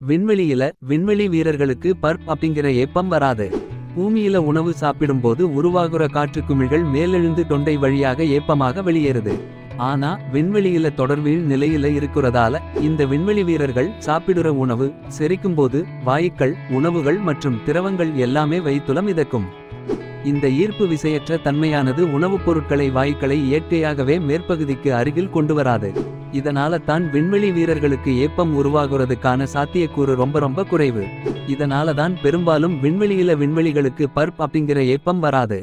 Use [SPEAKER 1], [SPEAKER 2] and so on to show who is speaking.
[SPEAKER 1] விண்வெளியில விண்வெளி வீரர்களுக்கு பர்ப் அப்படிங்கிற ஏப்பம் வராது. பூமியில உணவு சாப்பிடும்போது உருவாகுற காற்று குமிழ்கள் மேலெழுந்து தொண்டை வழியாக ஏப்பமாக வெளியேறுது. ஆனா விண்வெளியில தொடர்வீழ் நிலையில இருக்கிறதால இந்த விண்வெளி வீரர்கள் சாப்பிடுற உணவு செரிக்கும்போது வாயுக்கள் உணவுகள் மற்றும் திரவங்கள் எல்லாமே வயித்துல மிதக்கும். இந்த ஈர்ப்பு விசையற்ற தன்மையானது உணவுப் பொருட்களை வாயுக்களை இயற்கையாகவே மேற்பகுதிக்கு அருகில் கொண்டு வராது. இதனால தான் விண்வெளி வீரர்களுக்கு ஏப்பம் உருவாகுறதுக்கான சாத்தியக்கூறு ரொம்ப குறைவு. இதனால தான் பெரும்பாலும் விண்வெளியில விண்வெளிகளுக்கு பர்ப் அப்படிங்கிற ஏப்பம் வராது.